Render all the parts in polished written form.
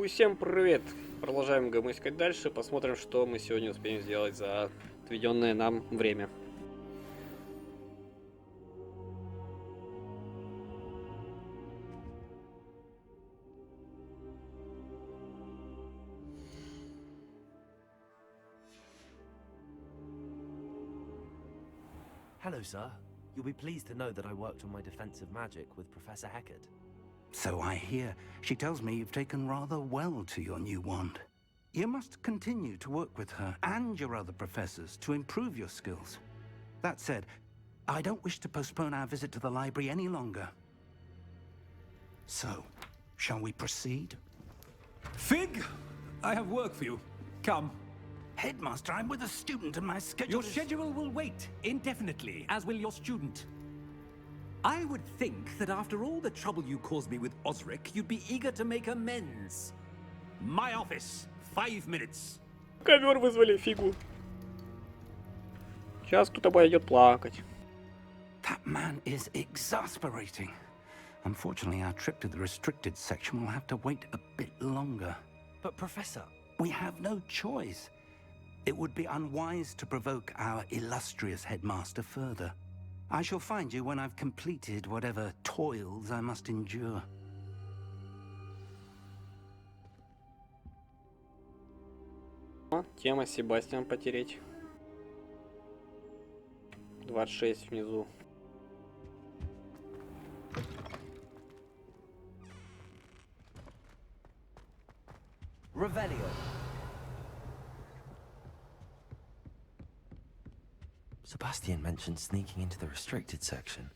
Всем привет! Продолжаем гамыскать дальше, посмотрим, что мы сегодня успеем сделать за отведенное нам время. Hello, sir. You'll be pleased to know that I worked on my defensive magic with Professor Heckard. So I hear. She tells me you've taken rather well to your new wand. You must continue to work with her and your other professors to improve your skills. That said, I don't wish to postpone our visit to the library any longer. So, shall we proceed? Fig, I have work for you. Come. Headmaster, I'm with a student and my schedule Your is... schedule will wait indefinitely, as will your student. I would think that after all the trouble you caused me with Osric, you'd be eager to make amends. My office, 5 minutes. Ковер вызвали, фигу. Сейчас кто-то пойдет плакать. That man is exasperating. Unfortunately, our trip to the restricted section will have to wait a bit longer. But, Professor... We have no choice. It would be unwise to provoke our illustrious headmaster further. I shall find you when I've completed whatever toils I must endure. Тема Себастьян потереть. 26 внизу. Revelio. Sebastian mentioned sneaking into the restricted section.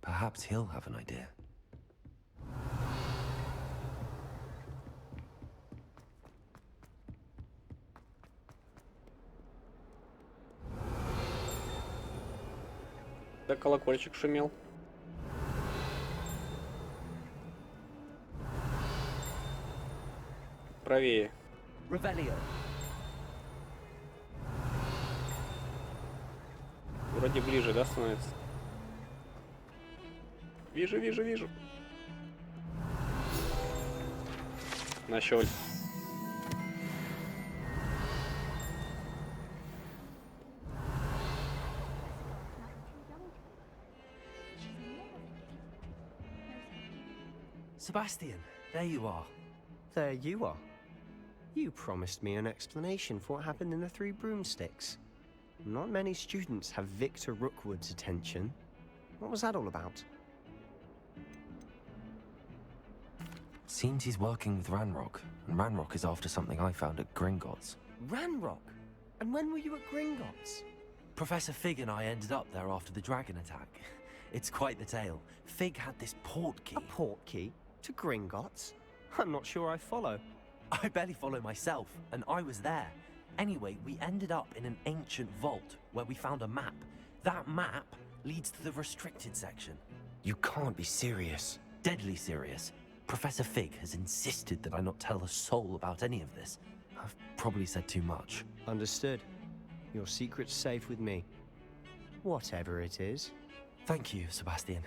Perhaps he'll have an idea. Да, колокольчик шумел. Правее. Revelio. Вроде ближе, да, становится? Вижу. Нащёль. Sebastian, there you are. There you are. You promised me an explanation for what happened in the Three Broomsticks. Not many students have Victor Rookwood's attention. What was that all about? Seems he's working with Ranrock, and Ranrock is after something I found at Gringotts. Ranrock? And when were you at Gringotts? Professor Fig and I ended up there after the dragon attack. It's quite the tale. Fig had this port key. A port key? To Gringotts? I'm not sure I follow. I barely follow myself, and I was there. Anyway, we ended up in an ancient vault where we found a map. That map leads to the restricted section. You can't be serious. Deadly serious. Professor Fig has insisted that I not tell a soul about any of this. I've probably said too much. Understood. Your secret's safe with me. Whatever it is. Thank you, Sebastian.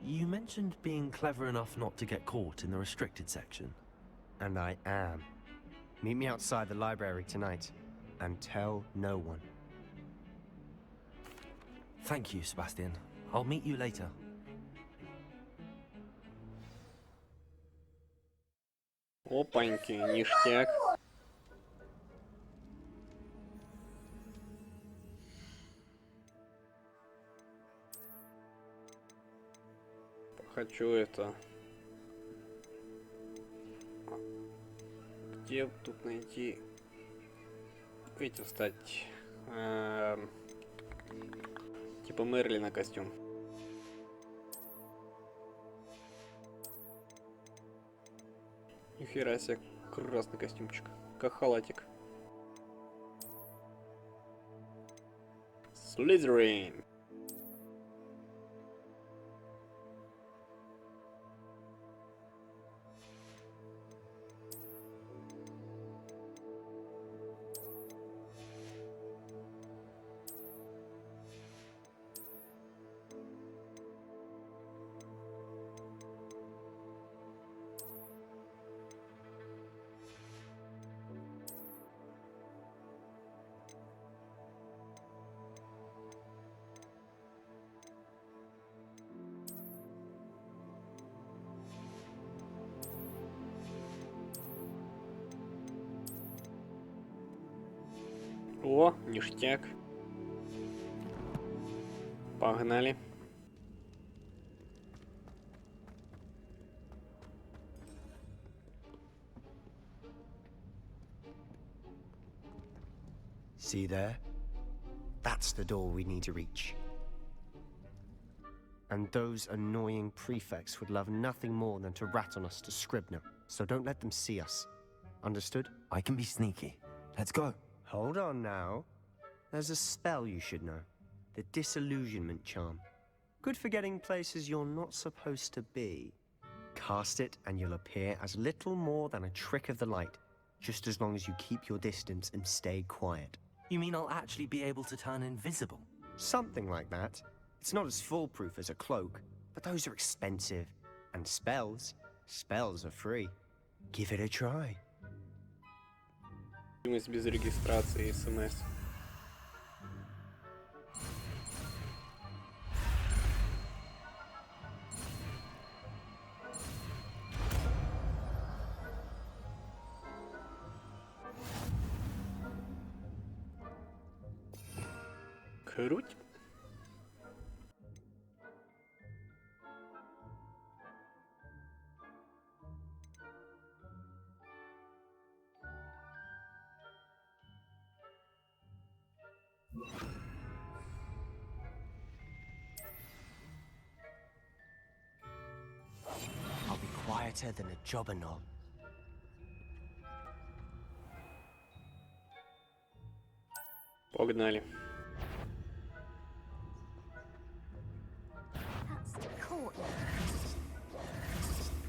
You mentioned being clever enough not to get caught in the restricted section. And I am. Meet me outside the library tonight, and tell no one. Thank you, Sebastian. I'll meet you later. Опаньки, ништяк. Хочу это. Где тут найти? Этим стать. Типа Мерлина костюм. Нихера себе, красный костюмчик. Как халатик. Слизерин. О, ништяк. Погнали. See there? That's the door we need to reach. And those annoying prefects would love nothing more than to rat on us to Scribner, so don't let them see us. Understood? I can be sneaky. Let's go. Hold on now. There's a spell you should know. The Disillusionment Charm. Good for getting places you're not supposed to be. Cast it and you'll appear as little more than a trick of the light, just as long as you keep your distance and stay quiet. You mean I'll actually be able to turn invisible? Something like that. It's not as foolproof as a cloak, but those are expensive. And spells are free. Give it a try. Без регистрации СМС. Круть. I'll be quieter than a jobberknoll. Погнали. That's the courtyard.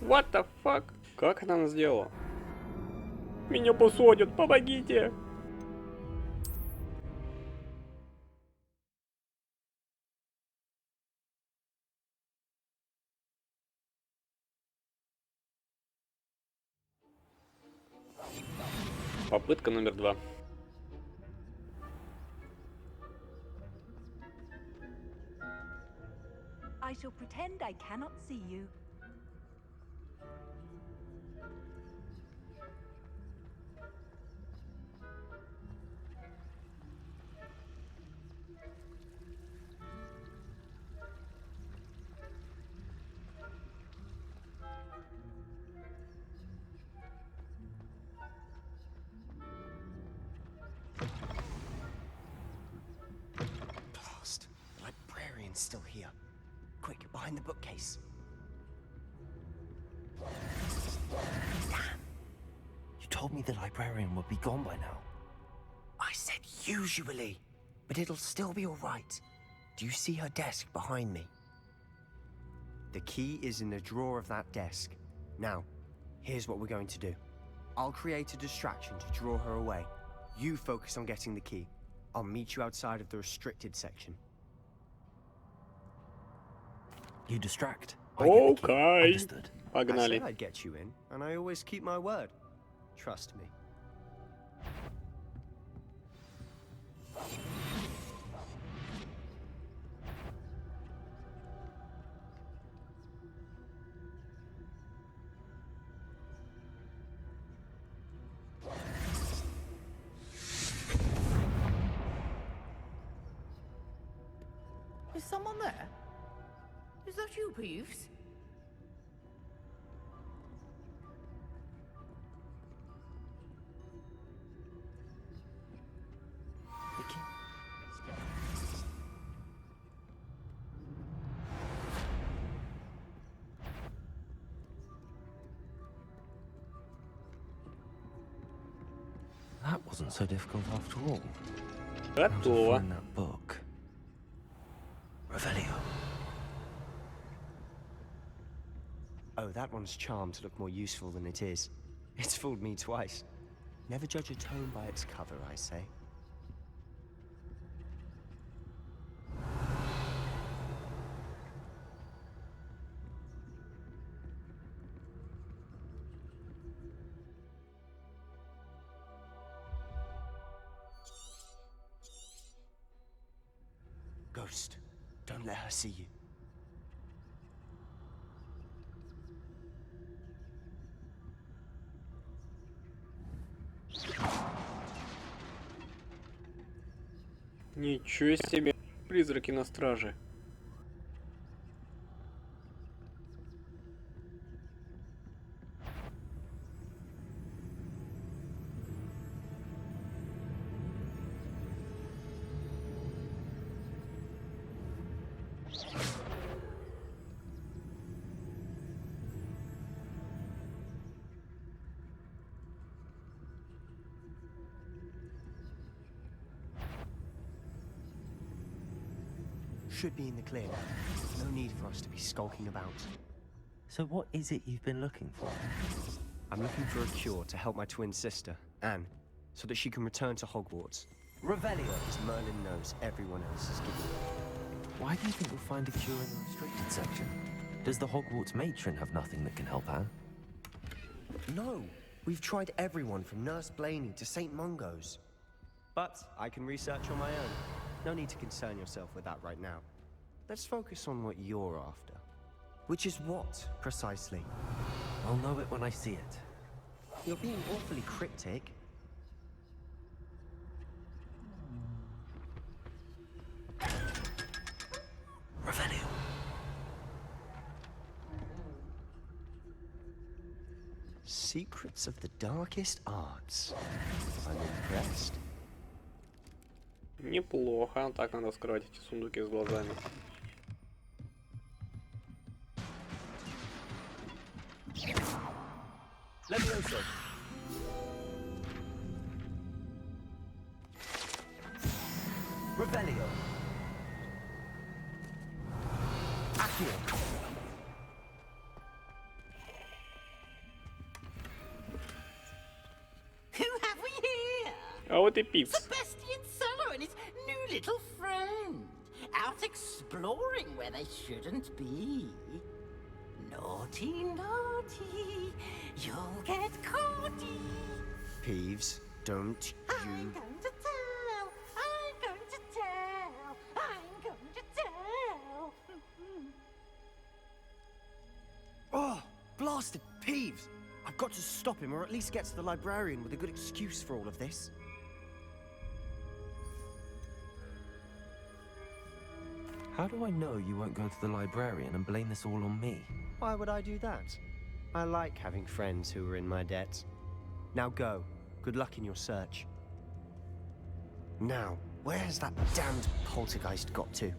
What the fuck? Как она нас сделала? Меня посадят, помогите! Попытка номер 2. I shall pretend I cannot see you. Blast. The librarian's still here. Quick, behind the bookcase. Damn. You told me the librarian would be gone by now. I said usually, but it'll still be all right. Do you see her desk behind me? The key is in the drawer of that desk. Now, here's what we're going to do. I'll create a distraction to draw her away. You focus on getting the key. I'll meet you outside of the restricted section. You distract. I get the key. Okay. Understood. I Погнали. said I'd get you in, and I always keep my word. Trust me. Is someone there? Is that you, Peeves? The key. That wasn't so difficult after all. How to Готово. find that book. Revelio. Oh, that one's charmed to look more useful than it is. It's fooled me twice. Never judge a tome by its cover, I say. Ghost, don't let her see you. Ничего себе. Призраки на страже. Should be in the clear. No need for us to be skulking about. So what is it you've been looking for? I'm looking for a cure to help my twin sister, Anne, so that she can return to Hogwarts. Revelio. As Merlin knows everyone else is giving Why do you think we'll find a cure in the restricted section? Does the Hogwarts matron have nothing that can help Anne? No! We've tried everyone from Nurse Blaney to St. Mungo's. But I can research on my own. No need to concern yourself with that right now. Let's focus on what you're after. Which is what, precisely? I'll know it when I see it. You're being awfully cryptic. Revelio. Secrets of the darkest arts. I'm impressed. Неплохо. Так надо вскрывать эти сундуки с глазами. Levioso. Revelio. Accio. Who have we here? А вот и Пипс. Sebastian Cello and his new little friend. Out exploring where they shouldn't be. Naughty, naughty. You'll get caughty. Peeves, don't I'm you... going to tell. I'm going to tell. I'm going to tell. Oh, blasted Peeves! I've got to stop him, or at least get to the librarian with a good excuse for all of this. How do I know you won't go to the librarian and blame this all on me? Why would I do that? I like having friends who are in my debt. Now go. Good luck in your search. Now, where has that damned poltergeist got to?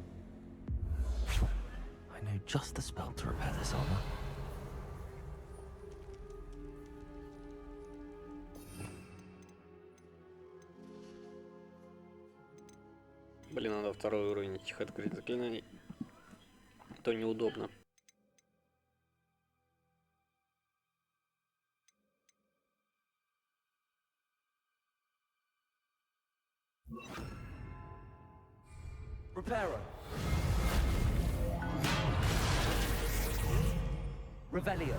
I know just the spell to repair this armor. Блин, надо второй уровень этих открыть заклинаний. То неудобно. Reparo. Revelio.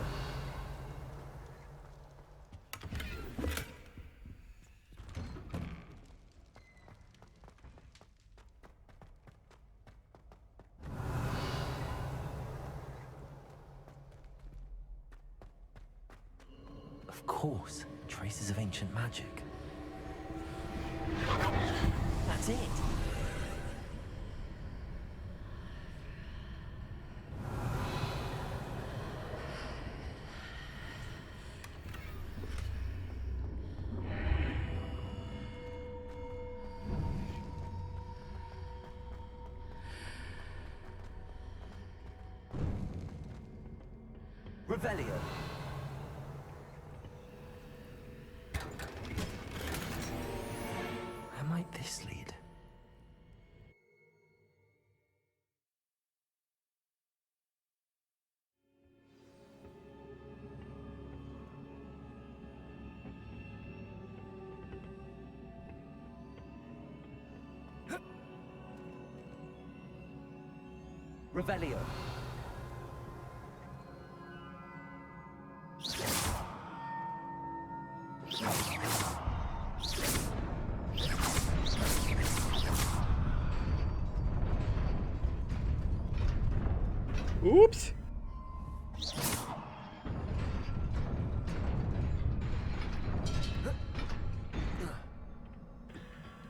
Of course, traces of ancient magic. That's it. Revelio. Where might this lead? Revelio. Упс!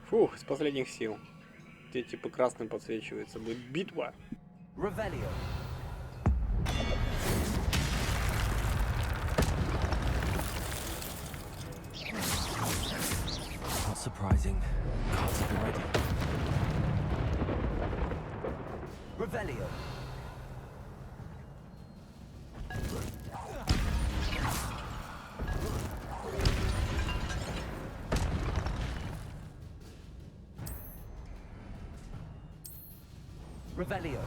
Фух, с последних сил. Те типа красным подсвечивается. Будет битва. Revelio. Not surprising. Cards have been ready. Revelio. Revelio.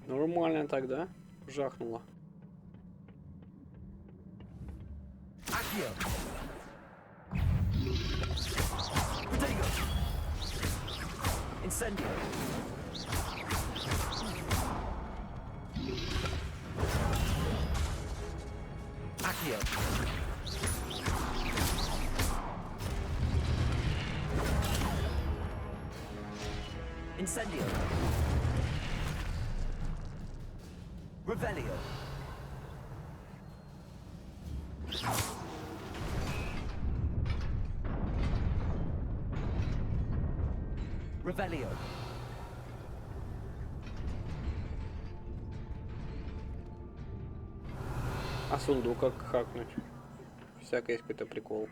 Нормально тогда. Жахнуло. Accio. Protego. Incendio. Accio. Incendio. Revelio. Revelio. А сундук как хакнуть? Всякий есть какой-то прикол.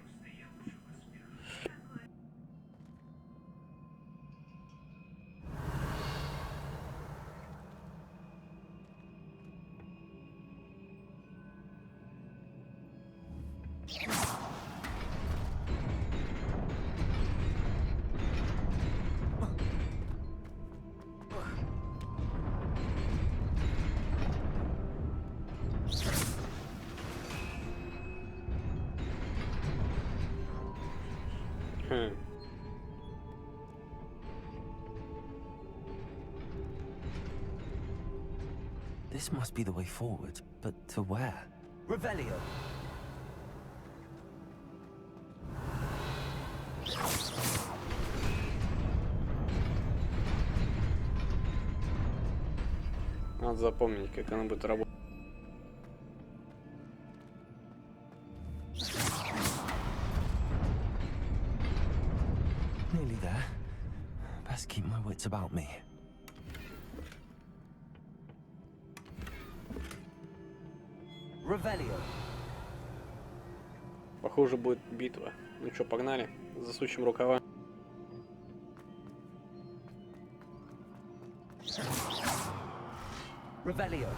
Хм. This must be the way forward, but to where? Revelio. Надо запомнить, как она будет работать. Nearly there. Best keep my wits about me. Revelio. Похоже, будет битва. Ну что, погнали? Засучим рукава. Revelio.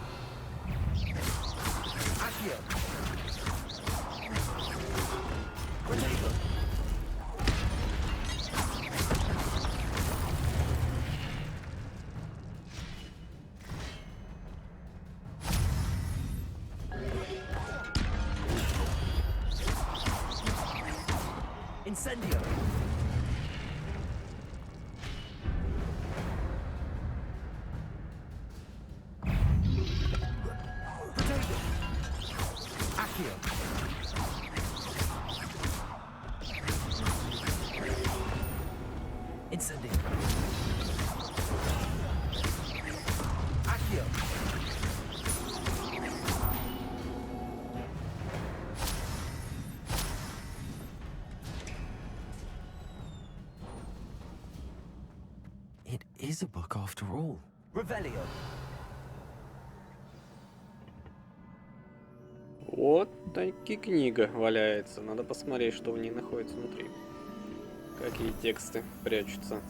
Accio. Protego. Incendio. Protego. Accio. Incendio. Accio. It is a book after all. Revelio. Вот таки книга валяется. Надо посмотреть, что в ней находится внутри. Какие тексты прячутся.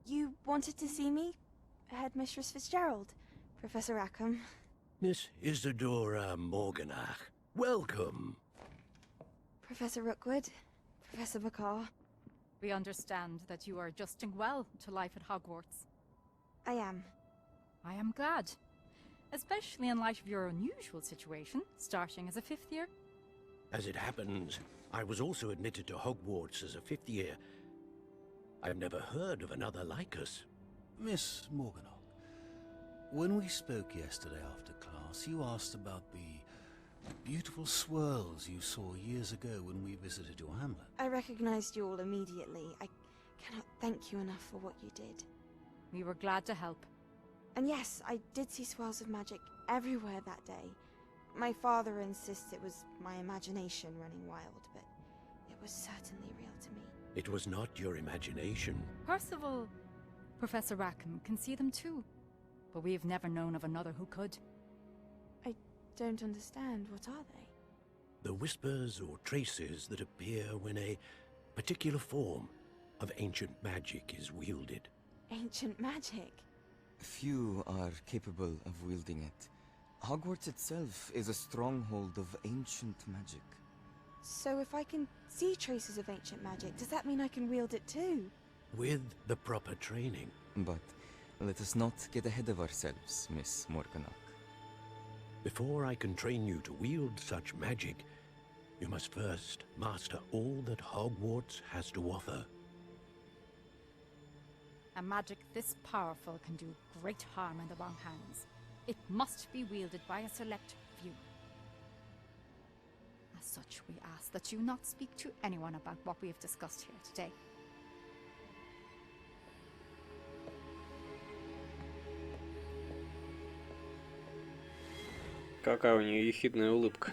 You wanted to see me? Headmistress Fitzgerald, Professor Rackham. Miss Isadora Morganach, welcome. Professor Rookwood, Professor McCaw. We understand that you are adjusting well to life at Hogwarts. I am. I am glad. Especially in light of your unusual situation, starting as a 5th year. As it happens, I was also admitted to Hogwarts as a 5th year. I've never heard of another like us. Miss Morganach, when we spoke yesterday after class, you asked about the beautiful swirls you saw years ago when we visited your hamlet. I recognized you all immediately. I cannot thank you enough for what you did. We were glad to help. And yes, I did see swirls of magic everywhere that day. My father insists it was my imagination running wild, but it was certainly real to me. It was not your imagination. Percival, Professor Rackham can see them too. But we have never known of another who could. I don't understand. What are they? The whispers or traces that appear when a particular form of ancient magic is wielded. Ancient magic? Few are capable of wielding it. Hogwarts itself is a stronghold of ancient magic. So if I can see traces of ancient magic, does that mean I can wield it too? With the proper training. But let us not get ahead of ourselves, Miss Morganach. Before I can train you to wield such magic, you must first master all that Hogwarts has to offer. A magic this powerful can do great harm in the wrong hands. It must be wielded by a select few. As such, we ask that you not speak to anyone about what we have discussed here today. Какая у нее ехидная улыбка.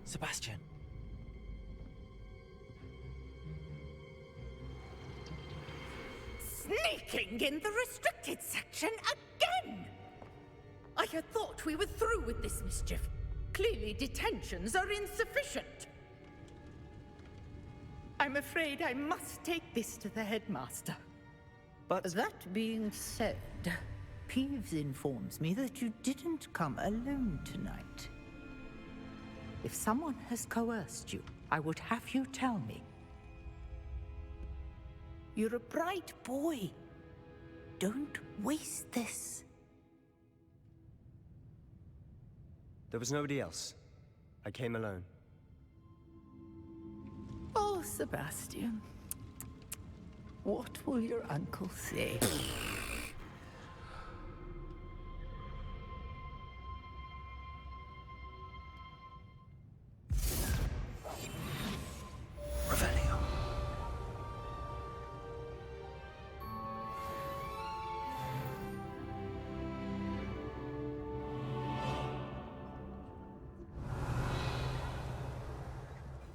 Sebastian. Sneaking in the restricted section again! I had thought we were through with this mischief. Clearly detentions are insufficient. I'm afraid I must take this to the headmaster. But That being said, Peeves informs me that you didn't come alone tonight. If someone has coerced you, I would have you tell me. You're a bright boy. Don't waste this. There was nobody else. I came alone. Oh, Sebastian. What will your uncle say?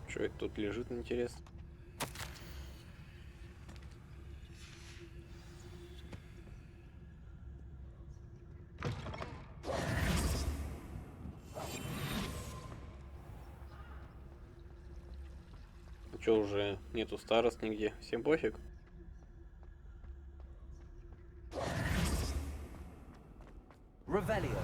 Что это тут лежит, интересно? Что, уже нету старост нигде? Всем пофиг? Revelio.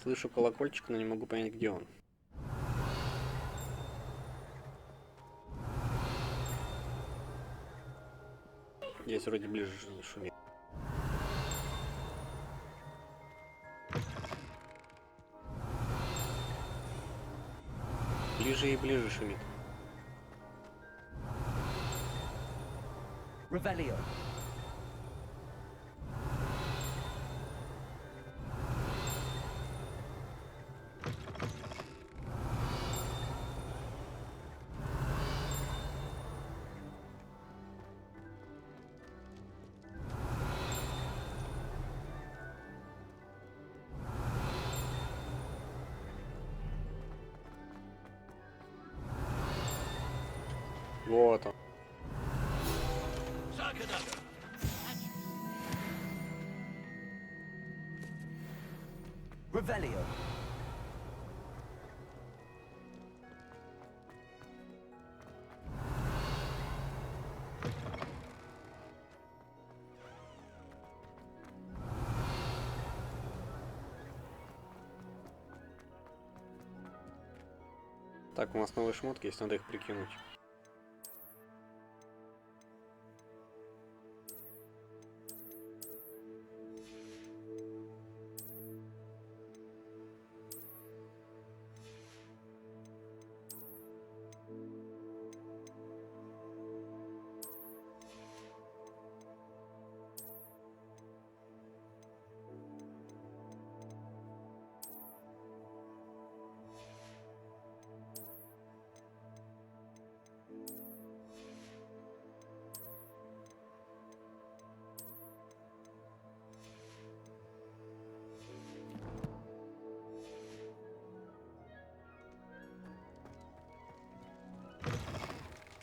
Слышу колокольчик, но не могу понять, где он. Здесь вроде ближе шумит. Ближе и ближе шумит. Revelio. Вот он. Revelio. Так, у нас новые шмотки есть, надо их прикинуть.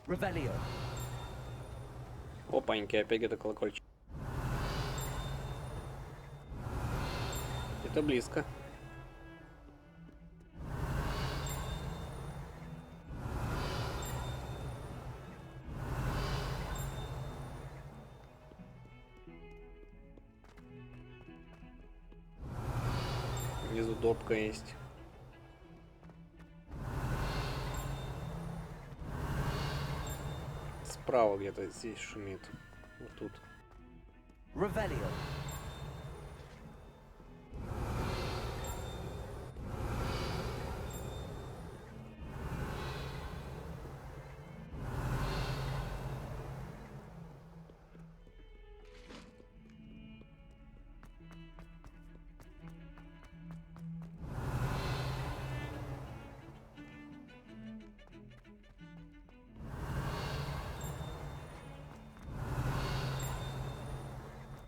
Revelio. Опаньки, опять где-то колокольчик. Это близко. Внизу допка есть. Справа где-то здесь шумит. Вот тут. Revelio.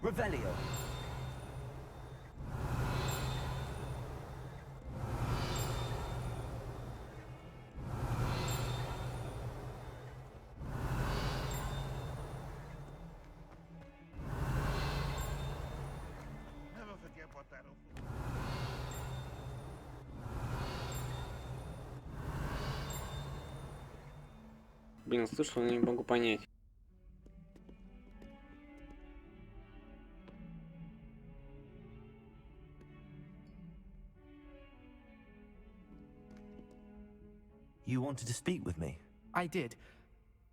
Revelio. Never forget what that'll do. Блин, слышал, но не могу понять. You wanted to speak with me? I did.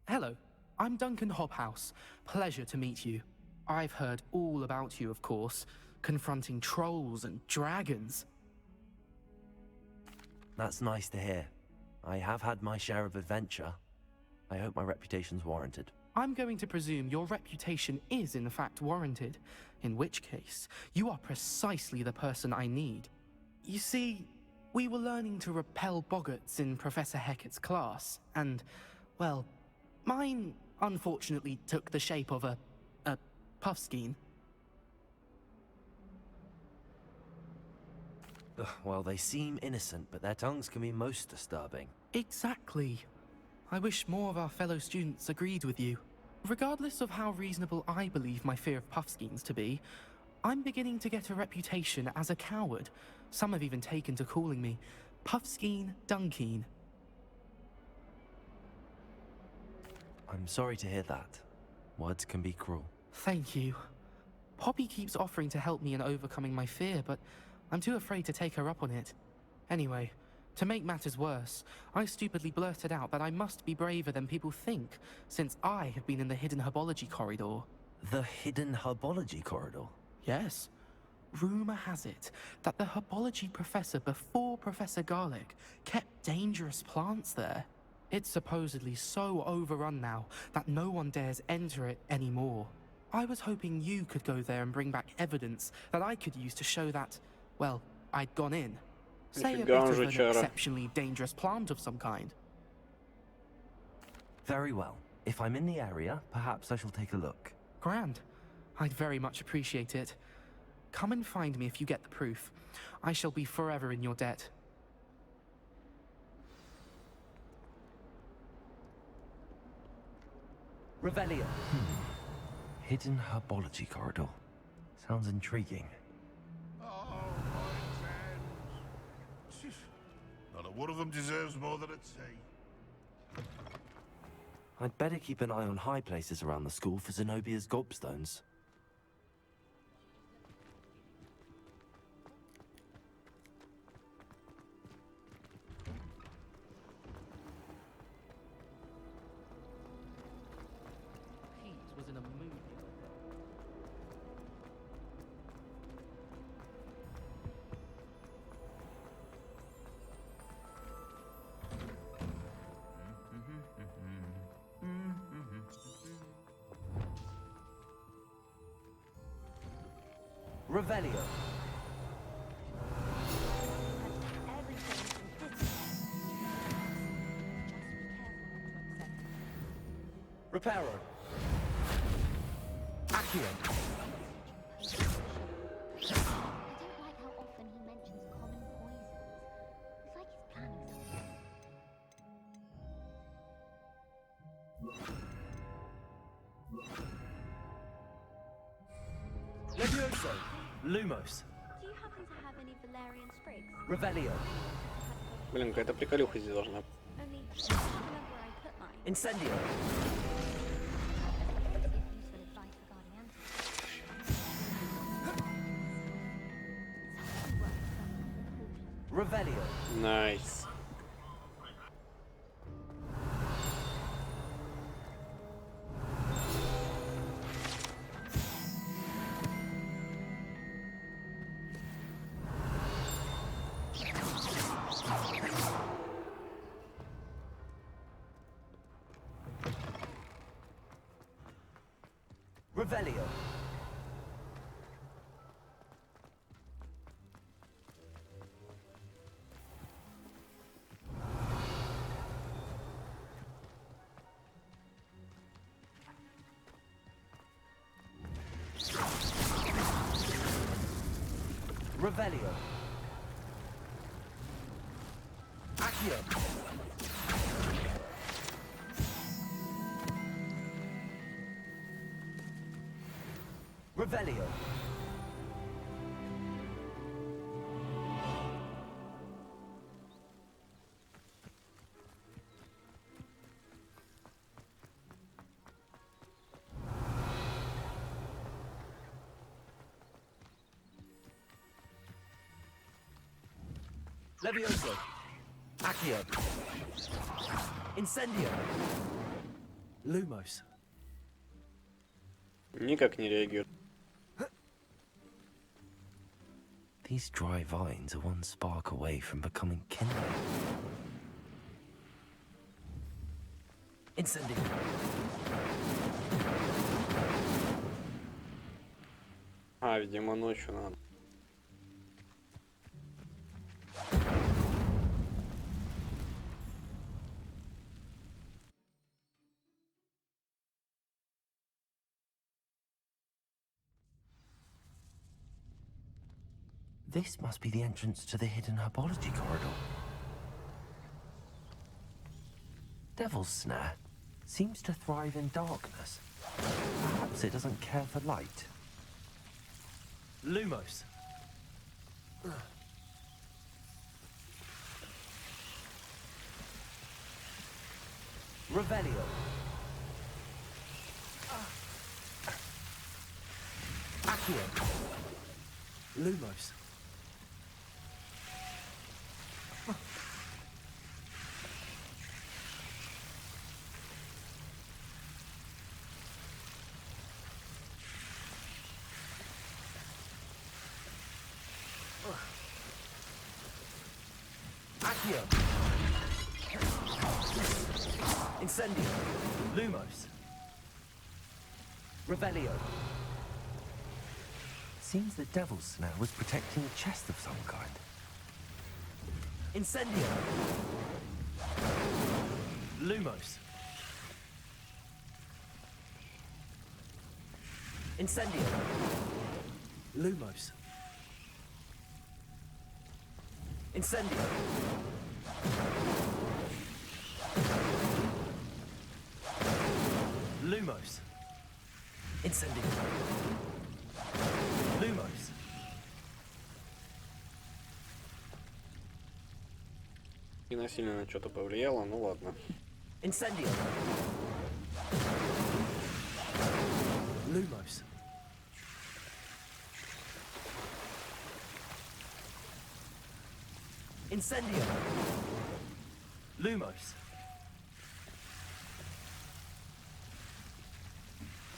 Hello, I'm Duncan Hobhouse. Pleasure to meet you. I've heard all about you, of course, confronting trolls and dragons. That's nice to hear. I have had my share of adventure. I hope my reputation's warranted. I'm going to presume your reputation is in fact warranted, in which case, you are precisely the person I need. You see, we were learning to repel boggarts in Professor Hecat's class, and, well, mine unfortunately took the shape of a puffskein. Well, they seem innocent, but their tongues can be most disturbing. Exactly. I wish more of our fellow students agreed with you. Regardless of how reasonable I believe my fear of puffskeins to be, I'm beginning to get a reputation as a coward. Some have even taken to calling me Puffskein Dunkeen. I'm sorry to hear that. Words can be cruel. Thank you. Poppy keeps offering to help me in overcoming my fear, but I'm too afraid to take her up on it. Anyway, to make matters worse, I stupidly blurted out that I must be braver than people think, since I have been in the hidden herbology corridor. The hidden herbology corridor? Yes. Rumor has it that the herbology professor before Professor Garlic kept dangerous plants there. It's supposedly so overrun now that no one dares enter it anymore. I was hoping you could go there and bring back evidence that I could use to show that, well, I'd gone in. Say a bit of an exceptionally dangerous plant of some kind. Very well. If I'm in the area, perhaps I shall take a look. Grand. I'd very much appreciate it. Come and find me if you get the proof. I shall be forever in your debt. Revelio. Hidden herbology corridor. Sounds intriguing. Oh, my friend, one of them deserves more than a tea. I'd better keep an eye on high places around the school for Zenobia's gobstones. Pete was in a movie. Revelio. Reparo. Accio. I don't like how often he mentions common poisons. It's like he's planning something. Levioso. Lumos. Do you happen to have any Valerian sprigs? Revelio. Блин, какая-то приколюха здесь должна. Only I can't remember where I put mine. Incendio. Useful advice regarding antidotes. Revelio. Nice. Revelio. Revelio. Accio. Revelio. Levioso. Accio. Incendio. Lumos. Никак не реагирует. These dry vines are one spark away from becoming kindling. Incendio. А, видимо, ночью надо. This must be the entrance to the hidden herbology corridor. Devil's Snare seems to thrive in darkness. Perhaps it doesn't care for light. Lumos. Revelio. Accio. Lumos. Accio. Incendio. Lumos. Revelio. Seems the Devil's Snare was protecting a chest of some kind. Incendio. Lumos. Incendio. Lumos. Incendio. Lumos. Incendio. Lumos. И сильно на что-то повлияло, ну ладно. Incendio. Lumos. Incendio. Lumos.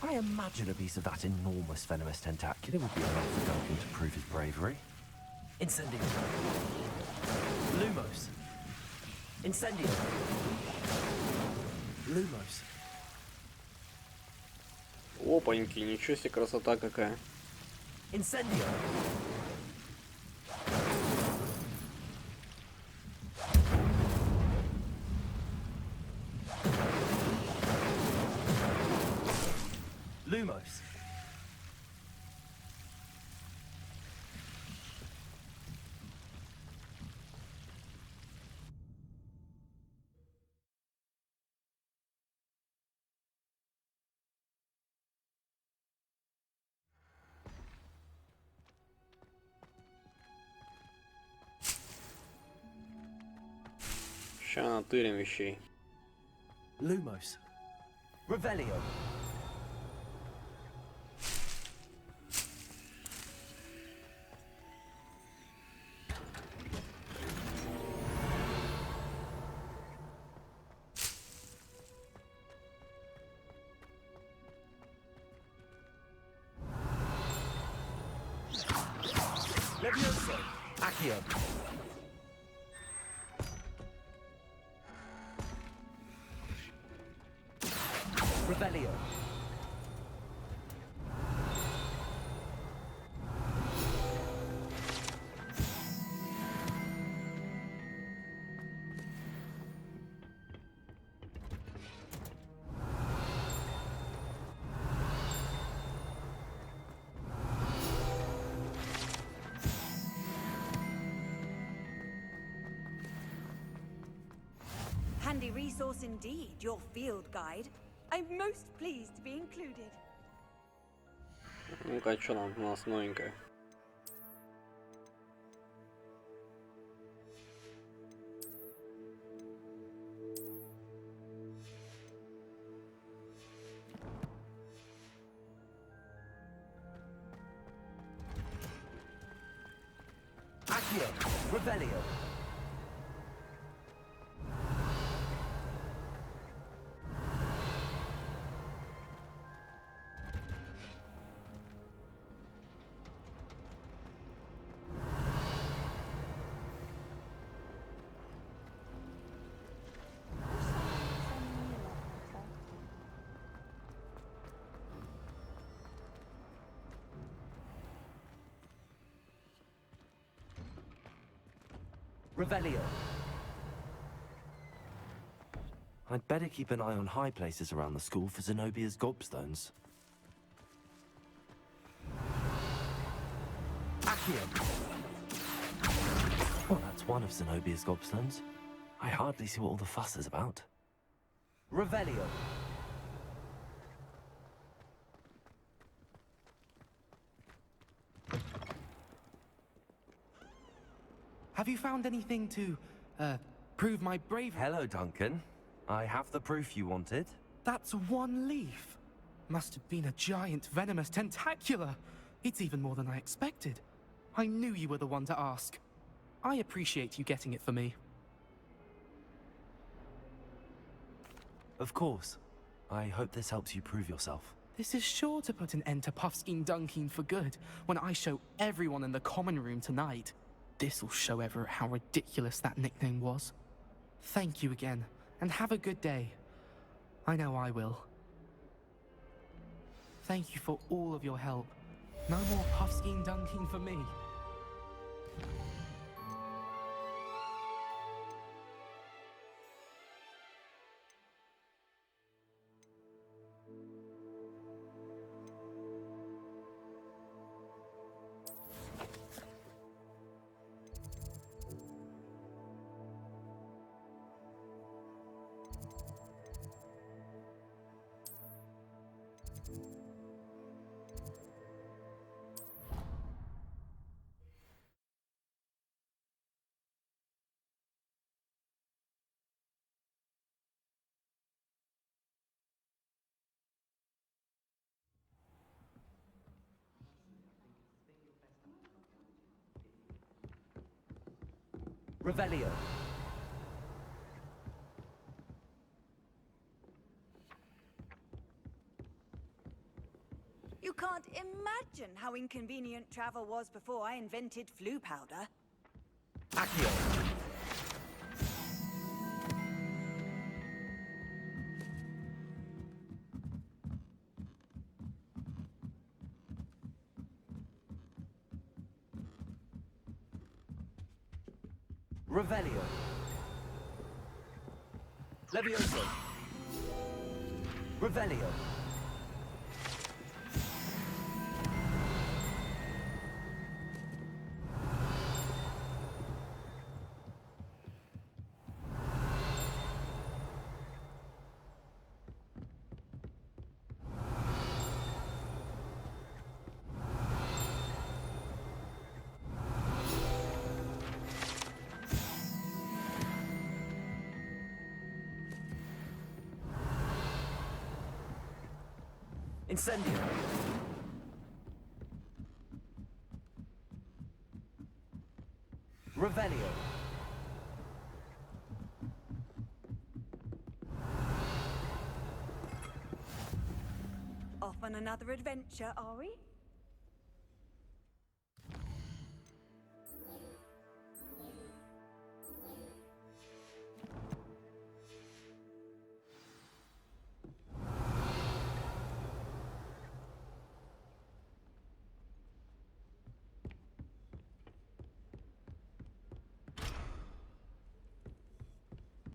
I imagine a piece of that enormous venomous tentacular would be enough for Duncan to prove his bravery. Incendio. Lumos. Incendio. Lumos. Опаньки, ничего себе, красота какая. Incendio. Lumos. Ща натырим вещей. Lumos. Revelio. Levioso. Accio. Revelio. Handy resource indeed, your field guide. I'm most pleased to be included. Ну-ка, что там у нас новенькое? Accio. Revelio. Revelio. I'd better keep an eye on high places around the school for Zenobia's gobstones. Accio. Well, that's one of Zenobia's gobstones. I hardly see what all the fuss is about. Revelio. Have you found anything to, prove my bravery? Hello, Duncan. I have the proof you wanted. That's one leaf. Must have been a giant venomous tentacula. It's even more than I expected. I knew you were the one to ask. I appreciate you getting it for me. Of course. I hope this helps you prove yourself. This is sure to put an end to Puffskein Dunkin for good when I show everyone in the common room tonight. This'll show Everett how ridiculous that nickname was. Thank you again, and have a good day. I know I will. Thank you for all of your help. No more Puffskein Dunkin for me. Revelio. You can't imagine how inconvenient travel was before I invented flu powder. Accio. Revelio. Levioso. Revelio. Incendio. Revelio. Off on another adventure, are we?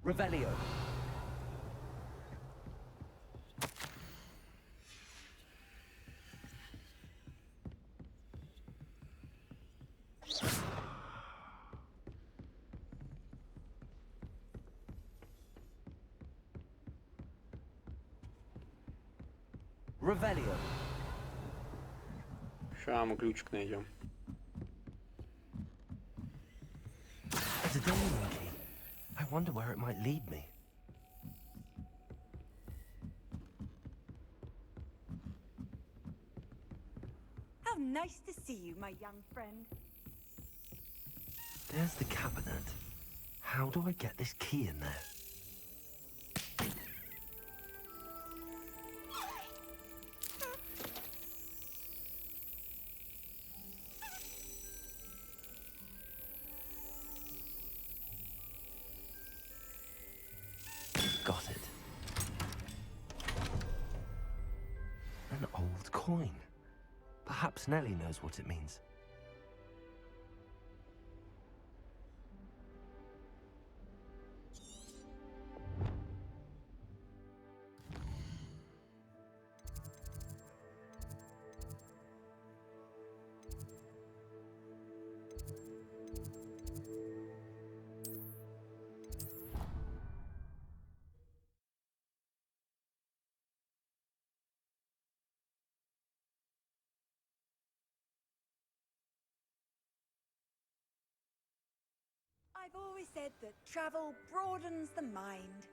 Revelio. Revelio. Ща мы ключик найдем. It's a diamond key. I wonder where it might lead me. How nice to see you, my young friend. There's the cabinet. How do I get this key in there? Got it. An old coin. Perhaps Nellie knows what it means. I've always said that travel broadens the mind.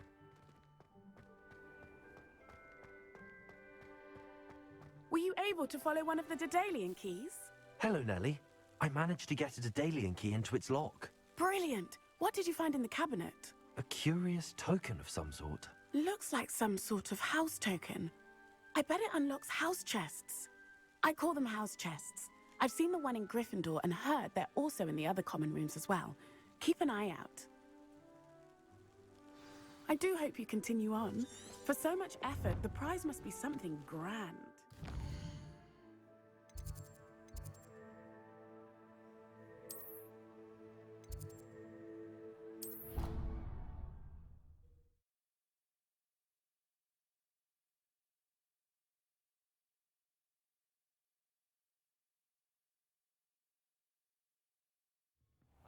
Were you able to follow one of the Daedalian keys? Hello, Nellie. I managed to get a Daedalian key into its lock. Brilliant! What did you find in the cabinet? A curious token of some sort. Looks like some sort of house token. I bet it unlocks house chests. I call them house chests. I've seen the one in Gryffindor and heard they're also in the other common rooms as well. Keep an eye out. I do hope you continue on. For so much effort, the prize must be something grand.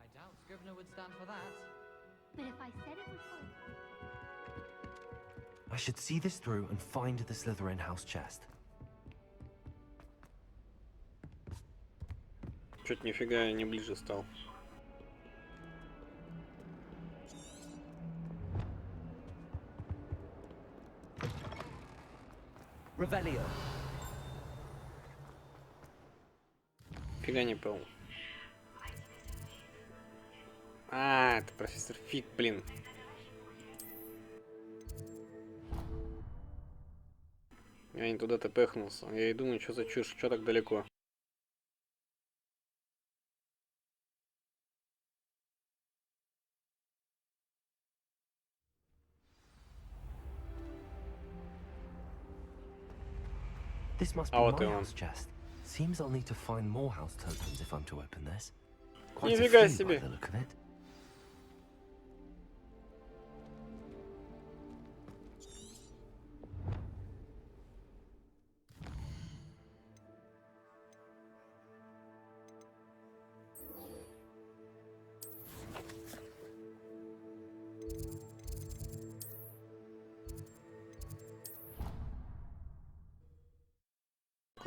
I doubt Scrivener would stand for that. But if I said it would work... I should see this through and find the Slytherin house chest. Чуть нифига я не ближе стал. Revelio. Фига не понял. А, это профессор Фиг, блин. Я не туда-то пехнулся. Я и думаю, что за чушь, что так далеко. This must be my house chest. Seems I'll need to find more house tokens if I'm to open this. Quite a Нифига few by себе. the look of it.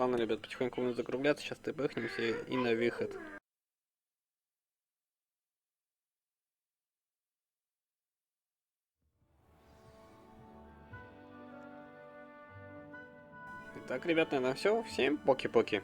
Ладно, ребят, потихоньку будем закругляться, сейчас тпхнемся и на выход. Итак, ребят, наверное, все. Всем поки-поки.